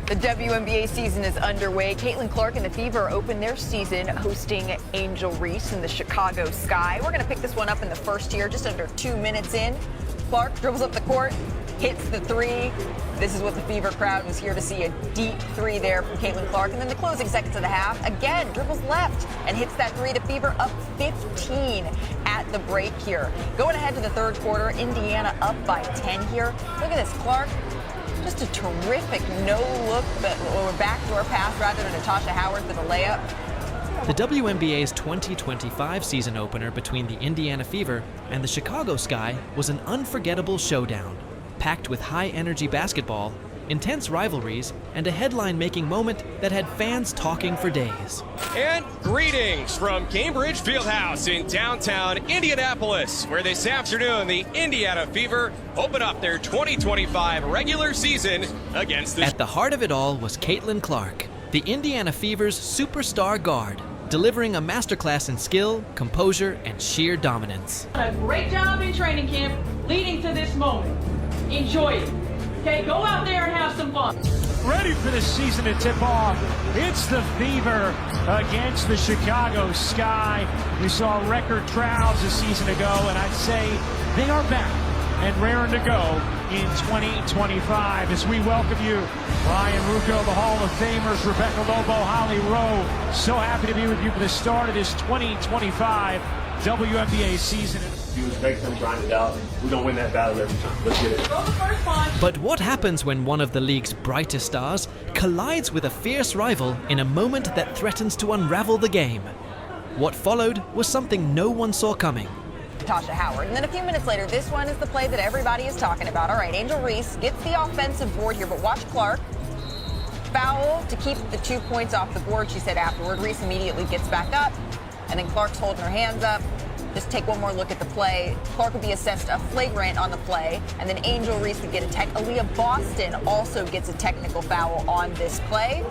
The WNBA season is underway. Caitlin Clark and the Fever open their season hosting Angel Reese in the Chicago Sky. We're going to pick this one up in the first year, just under 2 minutes in. Clark dribbles up the court, hits the three. This is what the Fever crowd was here to see, a deep three there from Caitlin Clark. And then the closing seconds of the half, again, dribbles left and hits that three. The Fever up 15 at the break here. Going ahead to the third quarter, Indiana up by 10 here. Look at this, Clark. Just a terrific no-look, but we're back to our pass rather than Natasha Howard for the layup. The WNBA's 2025 season opener between the Indiana Fever and the Chicago Sky was an unforgettable showdown, packed with high-energy basketball, intense rivalries, and a headline-making moment that had fans talking for days. And greetings from Cambridge Fieldhouse in downtown Indianapolis, where this afternoon the Indiana Fever open up their 2025 regular season against the... At the heart of it all was Caitlin Clark, the Indiana Fever's superstar guard, delivering a masterclass in skill, composure, and sheer dominance. A great job in training camp leading to this moment. Enjoy it. Okay, go out there and have some fun. Ready for the season to tip off. It's the Fever against the Chicago Sky. We saw record crowds a season ago, and I'd say they are back and raring to go in 2025 as we welcome you. Ryan Rucco, the Hall of Famers, Rebecca Lobo, Holly Rowe. So happy to be with you for the start of this 2025 WNBA season. You expect them to grind it out. We're going to win that battle every time. Let's get it. Throw the first punch. But what happens when one of the league's brightest stars collides with a fierce rival in a moment that threatens to unravel the game? What followed was something no one saw coming. Natasha Howard. And then a few minutes later, this one is the play that everybody is talking about. All right, Angel Reese gets the offensive board here, but watch Clark. Foul to keep the 2 points off the board, she said afterward. Reese immediately gets back up, and then Clark's holding her hands up. Just take one more look at the play. Clark would be assessed a flagrant on the play, and then Angel Reese would get a tech. Aaliyah Boston also gets a technical foul on this play.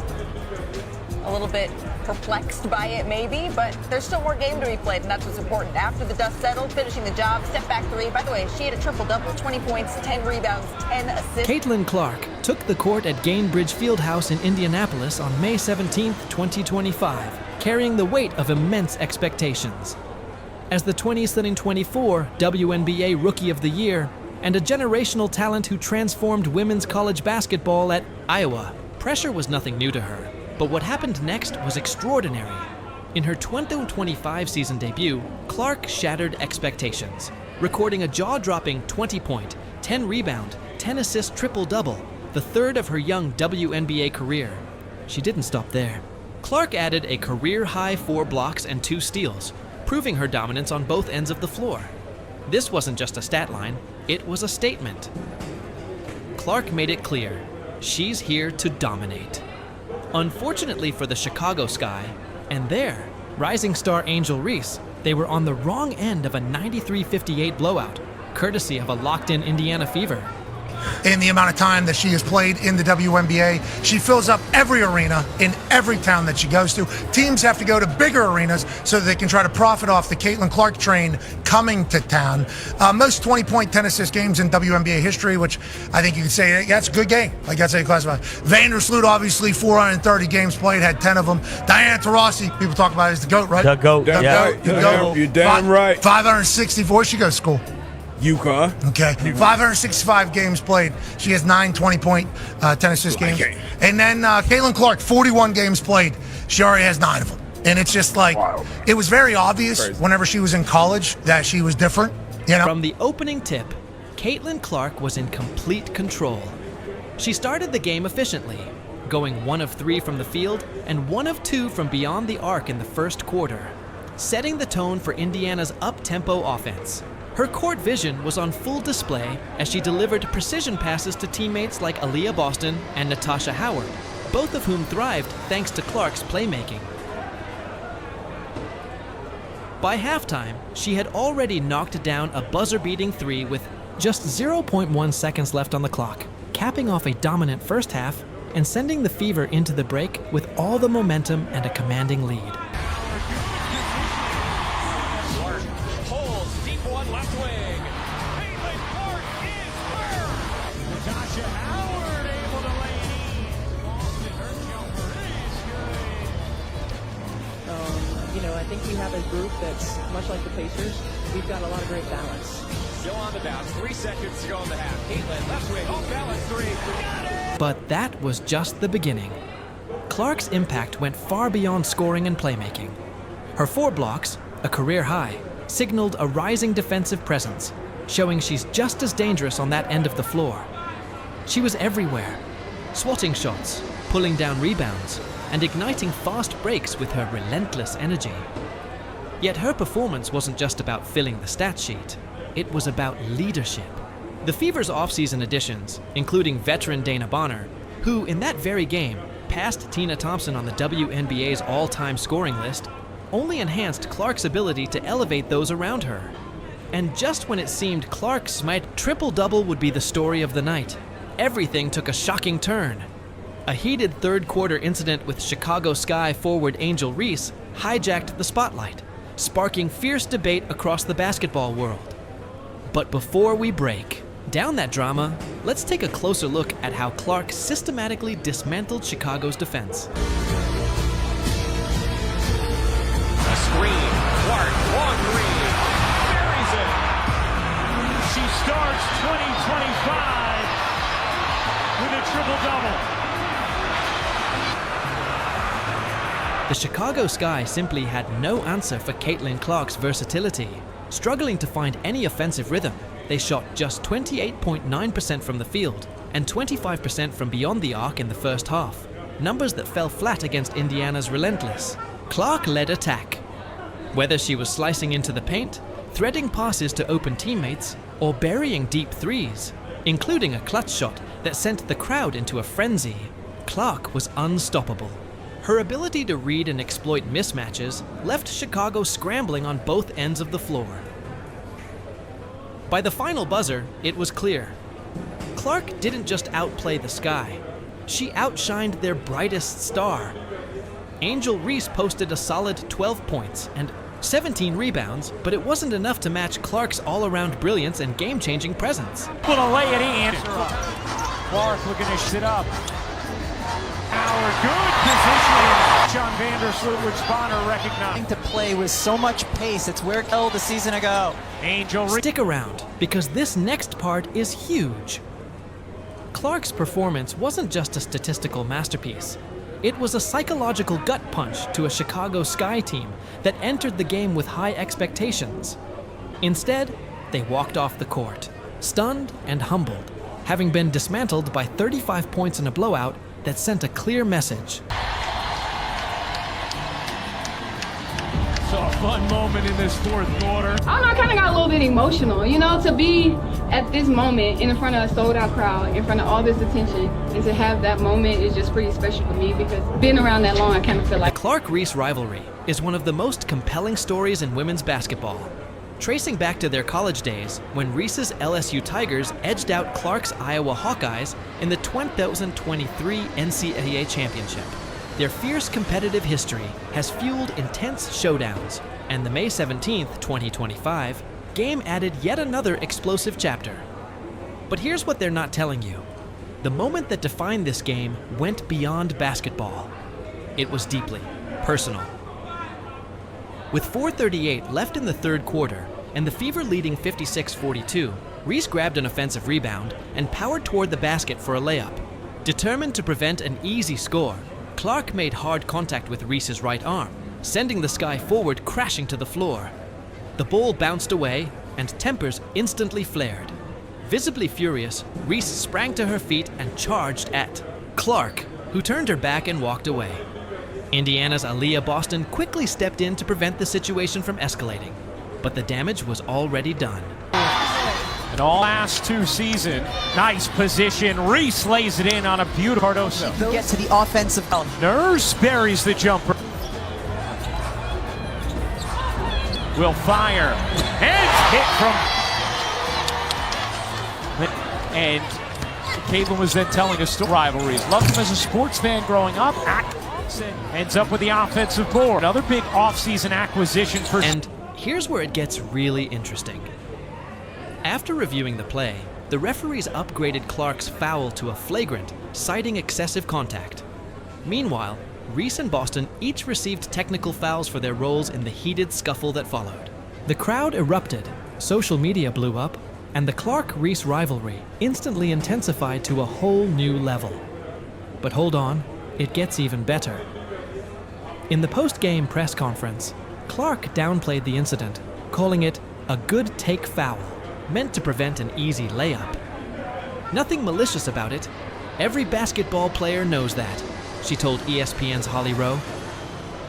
A little bit perplexed by it maybe, but there's still more game to be played, and that's what's important. After the dust settled, finishing the job, step back three. By the way, she had a triple-double, 20 points, 10 rebounds, 10 assists. Caitlin Clark took the court at Gainbridge Fieldhouse in Indianapolis on May 17, 2025, carrying the weight of immense expectations. As the 2024 WNBA Rookie of the Year and a generational talent who transformed women's college basketball at Iowa, pressure was nothing new to her. But what happened next was extraordinary. In her 2025 season debut, Clark shattered expectations, recording a jaw-dropping 20-point, 10-rebound, 10-assist triple-double, the third of her young WNBA career. She didn't stop there. Clark added a career-high 4 blocks and 2 steals, proving her dominance on both ends of the floor. This wasn't just a stat line, it was a statement. Clark made it clear, she's here to dominate. Unfortunately for the Chicago Sky, and their rising star Angel Reese, they were on the wrong end of a 93-58 blowout, courtesy of a locked-in Indiana Fever. In the amount of time that she has played in the WNBA, she fills up every arena in every town that she goes to. Teams have to go to bigger arenas so that they can try to profit off the Caitlin Clark train coming to town. Most 20-point, 10-assist games in WNBA history, which I think you could say that's a good game. Like that's how you classify. Vandersloot, obviously, 430 games played, had 10 of them. Diana Taurasi, people talk about it as the GOAT, right? The GOAT. The GOAT. The GOAT. You're damn right. 564. She goes to school. UConn. Okay, 565 games played. She has 9 20-point, 10-assist games. And then Caitlin Clark, 41 games played. She already has 9 of them. And it's just like, It was very obvious whenever she was in college that she was different. You know? From the opening tip, Caitlin Clark was in complete control. She started the game efficiently, going 1 of 3 from the field and 1 of 2 from beyond the arc in the first quarter, setting the tone for Indiana's up-tempo offense. Her court vision was on full display as she delivered precision passes to teammates like Aaliyah Boston and Natasha Howard, both of whom thrived thanks to Clark's playmaking. By halftime, she had already knocked down a buzzer-beating 3 with just 0.1 seconds left on the clock, capping off a dominant first half and sending the Fever into the break with all the momentum and a commanding lead. think we have a group that's much like the Pacers. We've got a lot of great balance. Still on the bounce. 3 seconds to go in the half. Caitlin, left wing, off balance, 3. Got it! But that was just the beginning. Clark's impact went far beyond scoring and playmaking. Her 4 blocks, a career high, signaled a rising defensive presence, showing she's just as dangerous on that end of the floor. She was everywhere, swatting shots, pulling down rebounds, and igniting fast breaks with her relentless energy. Yet her performance wasn't just about filling the stat sheet, it was about leadership. The Fever's offseason additions, including veteran Dana Bonner, who in that very game passed Tina Thompson on the WNBA's all-time scoring list, only enhanced Clark's ability to elevate those around her. And just when it seemed Clark's triple-double would be the story of the night, everything took a shocking turn. A heated third-quarter incident with Chicago Sky forward Angel Reese hijacked the spotlight, sparking fierce debate across the basketball world. But before we break down that drama, let's take a closer look at how Clark systematically dismantled Chicago's defense. A screen. Clark, long three. Buries it. She starts 2025 with a triple-double. The Chicago Sky simply had no answer for Caitlin Clark's versatility. Struggling to find any offensive rhythm, they shot just 28.9% from the field and 25% from beyond the arc in the first half, numbers that fell flat against Indiana's relentless, Clark-led attack. Whether she was slicing into the paint, threading passes to open teammates, or burying deep threes, including a clutch shot that sent the crowd into a frenzy, Clark was unstoppable. Her ability to read and exploit mismatches left Chicago scrambling on both ends of the floor. By the final buzzer, it was clear. Clark didn't just outplay the Sky. She outshined their brightest star. Angel Reese posted a solid 12 points and 17 rebounds, but it wasn't enough to match Clark's all-around brilliance and game-changing presence. Able to lay it in. Clark looking to sit up. Our good position. John Vandersloot, which Bonner recognized. To play with so much pace. It's where it held a season ago. Angel. Stick around, because this next part is huge. Clark's performance wasn't just a statistical masterpiece. It was a psychological gut punch to a Chicago Sky team that entered the game with high expectations. Instead, they walked off the court, stunned and humbled, having been dismantled by 35 points in a blowout that sent a clear message. So a fun moment in this fourth quarter. I don't know, I kind of got a little bit emotional, you know, to be at this moment in front of a sold-out crowd, in front of all this attention, and to have that moment is just pretty special for me because being around that long, I kind of feel like... The Clark-Reese rivalry is one of the most compelling stories in women's basketball. Tracing back to their college days, when Reese's LSU Tigers edged out Clark's Iowa Hawkeyes in the 2023 NCAA Championship. Their fierce competitive history has fueled intense showdowns, and the May 17th, 2025 game added yet another explosive chapter. But here's what they're not telling you. The moment that defined this game went beyond basketball. It was deeply personal. With 4:38 left in the third quarter and the Fever leading 56-42, Reese grabbed an offensive rebound and powered toward the basket for a layup. Determined to prevent an easy score, Clark made hard contact with Reese's right arm, sending the Sky forward crashing to the floor. The ball bounced away and tempers instantly flared. Visibly furious, Reese sprang to her feet and charged at Clark, who turned her back and walked away. Indiana's Aaliyah Boston quickly stepped in to prevent the situation from escalating, but the damage was already done. In all last 2 seasons, nice position. Reese lays it in on a beautiful Cardoso. Get to the offensive element. Nurse buries the jumper. Will fire. And hit from... And Caitlin was then telling us rivalries. Loved him as a sports fan growing up. Ends up with the offensive board. Another big offseason acquisition for... And here's where it gets really interesting. After reviewing the play, the referees upgraded Clark's foul to a flagrant, citing excessive contact. Meanwhile, Reese and Boston each received technical fouls for their roles in the heated scuffle that followed. The crowd erupted, social media blew up, and the Clark-Reese rivalry instantly intensified to a whole new level. But hold on, it gets even better. In the post-game press conference, Clark downplayed the incident, calling it a good take foul, meant to prevent an easy layup. Nothing malicious about it. Every basketball player knows that, she told ESPN's Holly Rowe.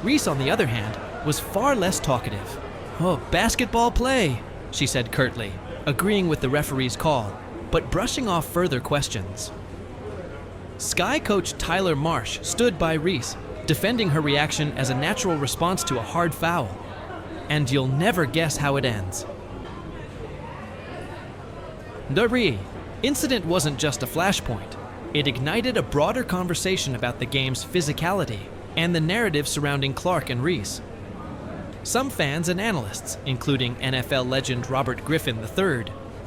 Reese, on the other hand, was far less talkative. Oh, basketball play, she said curtly, agreeing with the referee's call, but brushing off further questions. Sky coach Tyler Marsh stood by Reese, defending her reaction as a natural response to a hard foul. And you'll never guess how it ends. The incident wasn't just a flashpoint. It ignited a broader conversation about the game's physicality and the narrative surrounding Clark and Reese. Some fans and analysts, including NFL legend Robert Griffin III,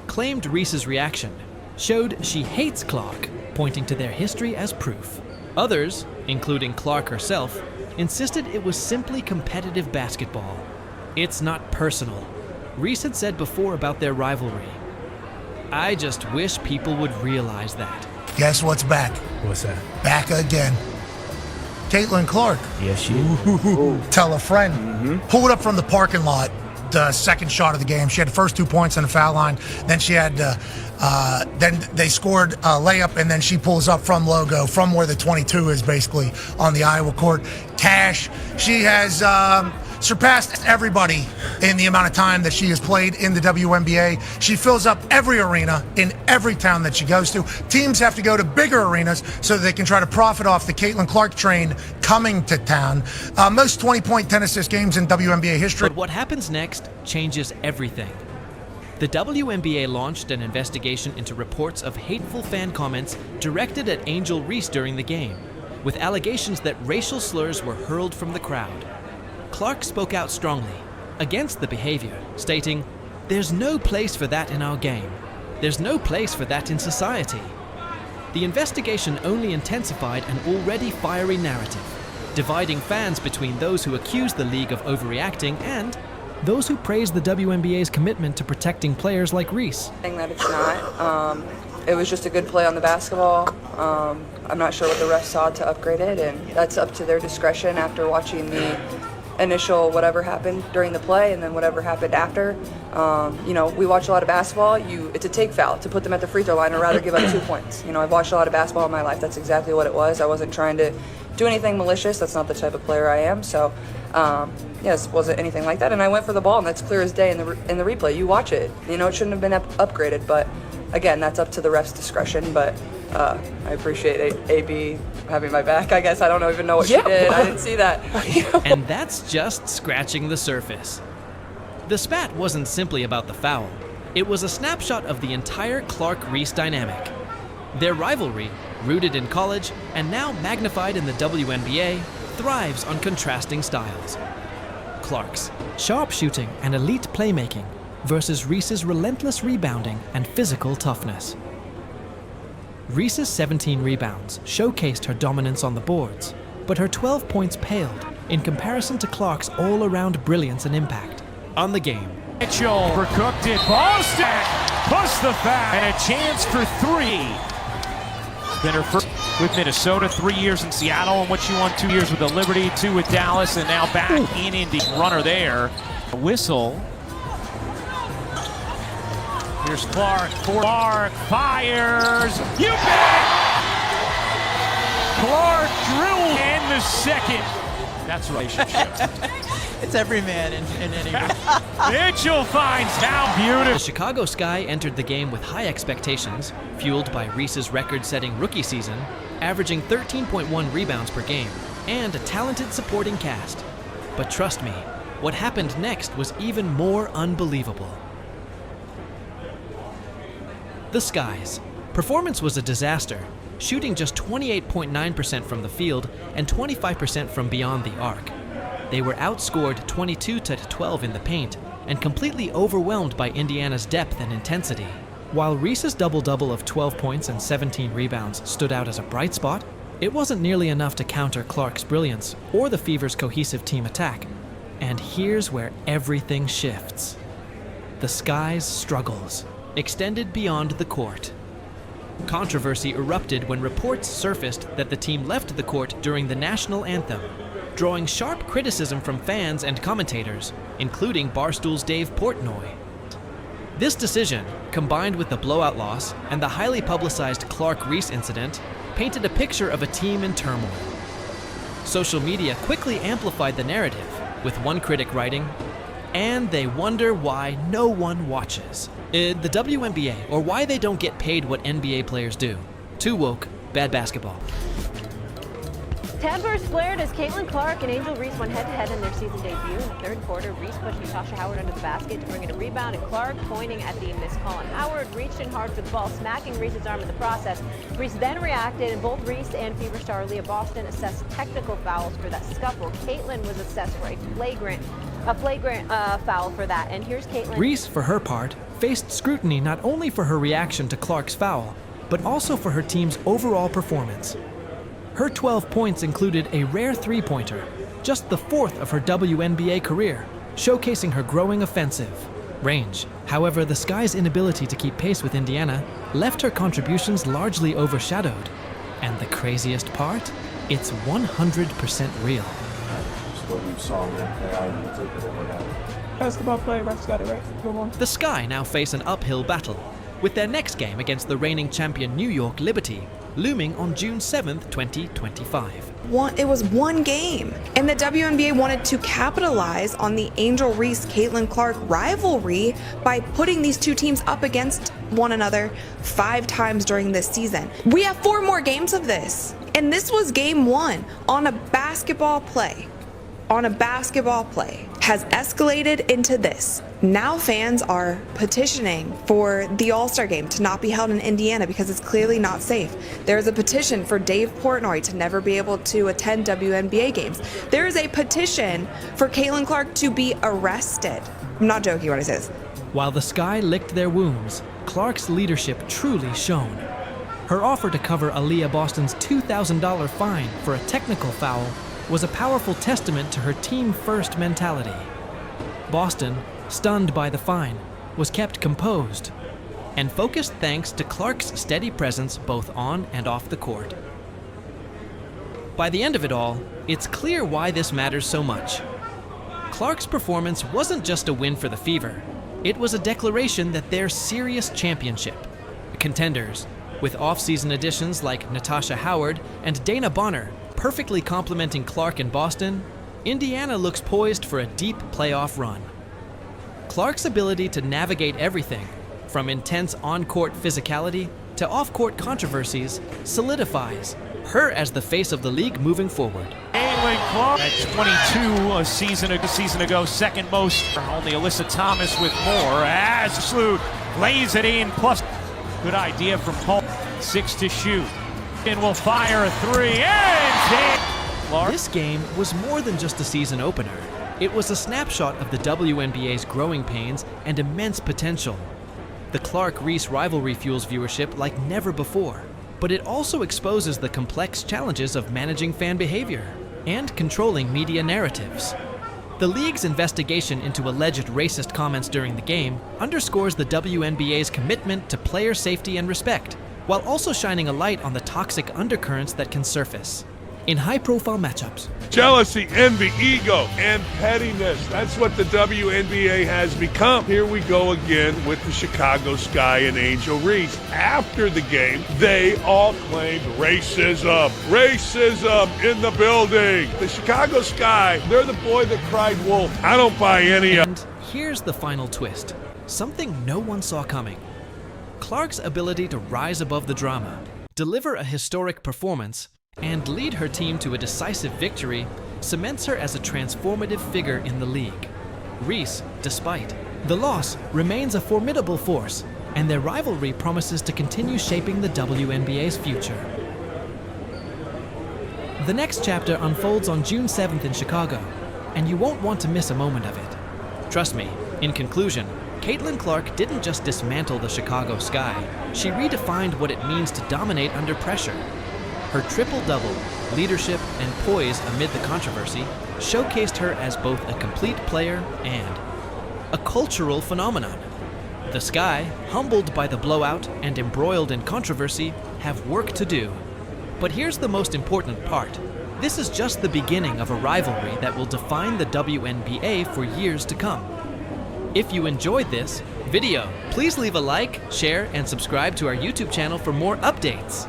claimed Reese's reaction showed she hates Clark, pointing to their history as proof. Others, including Clark herself, insisted it was simply competitive basketball. It's not personal, Reese had said before about their rivalry. I just wish people would realize that. Guess what's back? What's that? Back again. Caitlin Clark. Yes, she is. Tell a friend. Pulled up from the parking lot, the second shot of the game. She had the first 2 points on the foul line. Then she had, then they scored a layup, and then she pulls up from logo, from where the 22 is basically on the Iowa court. Cash. She has surpassed everybody in the amount of time that she has played in the WNBA. She fills up every arena in every town that she goes to. Teams have to go to bigger arenas so that they can try to profit off the Caitlin Clark train coming to town. Most 20-point 10-assist games in WNBA history. But what happens next changes everything. The WNBA launched an investigation into reports of hateful fan comments directed at Angel Reese during the game, with allegations that racial slurs were hurled from the crowd. Clark spoke out strongly against the behavior, stating, "There's no place for that in our game. There's no place for that in society." The investigation only intensified an already fiery narrative, dividing fans between those who accuse the league of overreacting and those who praise the WNBA's commitment to protecting players like Reese. Saying that it's not. It was just a good play on the basketball. I'm not sure what the refs saw to upgrade it, and that's up to their discretion after watching the initial whatever happened during the play and then whatever happened after. We watch a lot of basketball. It's a take foul to put them at the free throw line or rather give up 2 points. I've watched a lot of basketball in my life. That's exactly what it was. I wasn't trying to do anything malicious. That's not the type of player I am. So, yes, wasn't anything like that. And I went for the ball, and that's clear as day in the replay. You watch it. It shouldn't have been upgraded, but again, that's up to the ref's discretion. But I appreciate AB having my back. I guess I don't even know what she did. I didn't see that. And that's just scratching the surface. The spat wasn't simply about the foul. It was a snapshot of the entire Clark-Reese dynamic. Their rivalry, rooted in college and now magnified in the WNBA, thrives on contrasting styles. Clark's sharp shooting and elite playmaking versus Reese's relentless rebounding and physical toughness. Reese's 17 rebounds showcased her dominance on the boards, but her 12 points paled in comparison to Clark's all-around brilliance and impact on the game. Mitchell overcooked it. Boston plus the foul and a chance for three. Been her first with Minnesota, 3 years in Seattle, and what she won 2 years with the Liberty, 2 with Dallas, and now back in Indy. Runner there. A whistle. Here's Clark. Clark fires. You bet! Clark drilled in the second. That's a relationship. It's every man in any group. Mitchell finds now beautiful. The Chicago Sky entered the game with high expectations, fueled by Reese's record-setting rookie season, averaging 13.1 rebounds per game, and a talented supporting cast. But trust me, what happened next was even more unbelievable. The Sky's performance was a disaster, shooting just 28.9% from the field and 25% from beyond the arc. They were outscored 22-12 in the paint and completely overwhelmed by Indiana's depth and intensity. While Reese's double-double of 12 points and 17 rebounds stood out as a bright spot, It wasn't nearly enough to counter Clark's brilliance or the Fever's cohesive team attack. And here's where everything shifts. The Sky's struggles extended beyond the court. Controversy erupted when reports surfaced that the team left the court during the national anthem, drawing sharp criticism from fans and commentators, including Barstool's Dave Portnoy. This decision, combined with the blowout loss and the highly publicized Clark-Reese incident, painted a picture of a team in turmoil. Social media quickly amplified the narrative, with one critic writing, "And they wonder why no one watches. The WNBA, or why they don't get paid what NBA players do. Too woke, bad basketball." Tempers flared as Caitlin Clark and Angel Reese went head-to-head in their season debut. In the third quarter, Reese pushed Natasha Howard under the basket to bring in a rebound, and Clark, pointing at the missed call on Howard, reached in hard for the ball, smacking Reese's arm in the process. Reese then reacted, and both Reese and Fever star Leah Boston assessed technical fouls for that scuffle. Caitlin was assessed for a flagrant foul for that, and here's Caitlin. Reese, for her part, faced scrutiny not only for her reaction to Clark's foul, but also for her team's overall performance. Her 12 points included a rare three-pointer, just the fourth of her WNBA career, showcasing her growing offensive range. However, the Sky's inability to keep pace with Indiana left her contributions largely overshadowed. And the craziest part? It's 100% real. What you saw in that play, I took it over that. Basketball player, Rex got it right. Go on. The Sky now face an uphill battle, with their next game against the reigning champion New York Liberty looming on June 7th, 2025. It was one game, and the WNBA wanted to capitalize on the Angel Reese-Caitlin Clark rivalry by putting these two teams up against one another 5 times during this season. We have 4 more games of this, and this was game 1 on a basketball play. Has escalated into this. Now fans are petitioning for the All-Star game to not be held in Indiana because it's clearly not safe. There is a petition for Dave Portnoy to never be able to attend WNBA games. There is a petition for Caitlin Clark to be arrested. I'm not joking when I say this. While the Sky licked their wounds, Clark's leadership truly shone. Her offer to cover Aaliyah Boston's $2,000 fine for a technical foul was a powerful testament to her team-first mentality. Boston, stunned by the fine, was kept composed and focused thanks to Clark's steady presence both on and off the court. By the end of it all, it's clear why this matters so much. Clark's performance wasn't just a win for the Fever, it was a declaration that they're serious championship contenders, with off-season additions like Natasha Howard and Dana Bonner perfectly complementing Clark and Boston. Indiana looks poised for a deep playoff run. Clark's ability to navigate everything, from intense on-court physicality to off-court controversies, solidifies her as the face of the league moving forward. Caitlin Clark at 22 a season ago, second most. Only Alyssa Thomas with more as Sloot lays it in, plus good idea from Paul. 6 to shoot. And will fire a 3 and This game was more than just a season opener. It was a snapshot of the WNBA's growing pains and immense potential. The Clark-Reese rivalry fuels viewership like never before, but it also exposes the complex challenges of managing fan behavior and controlling media narratives. The league's investigation into alleged racist comments during the game underscores the WNBA's commitment to player safety and respect, while also shining a light on the toxic undercurrents that can surface in high-profile matchups. Jealousy, envy, ego, and pettiness. That's what the WNBA has become. Here we go again with the Chicago Sky and Angel Reese. After the game, they all claimed racism. Racism in the building. The Chicago Sky, they're the boy that cried wolf. I don't buy any of it. And here's the final twist. Something no one saw coming. Clark's ability to rise above the drama, deliver a historic performance, and lead her team to a decisive victory cements her as a transformative figure in the league. Reese, despite the loss, remains a formidable force, and their rivalry promises to continue shaping the WNBA's future. The next chapter unfolds on June 7th in Chicago, and you won't want to miss a moment of it. Trust me, in conclusion, Caitlin Clark didn't just dismantle the Chicago Sky, she redefined what it means to dominate under pressure. Her triple-double, leadership, and poise amid the controversy showcased her as both a complete player and a cultural phenomenon. The Sky, humbled by the blowout and embroiled in controversy, have work to do. But here's the most important part. This is just the beginning of a rivalry that will define the WNBA for years to come. If you enjoyed this video, please leave a like, share, and subscribe to our YouTube channel for more updates.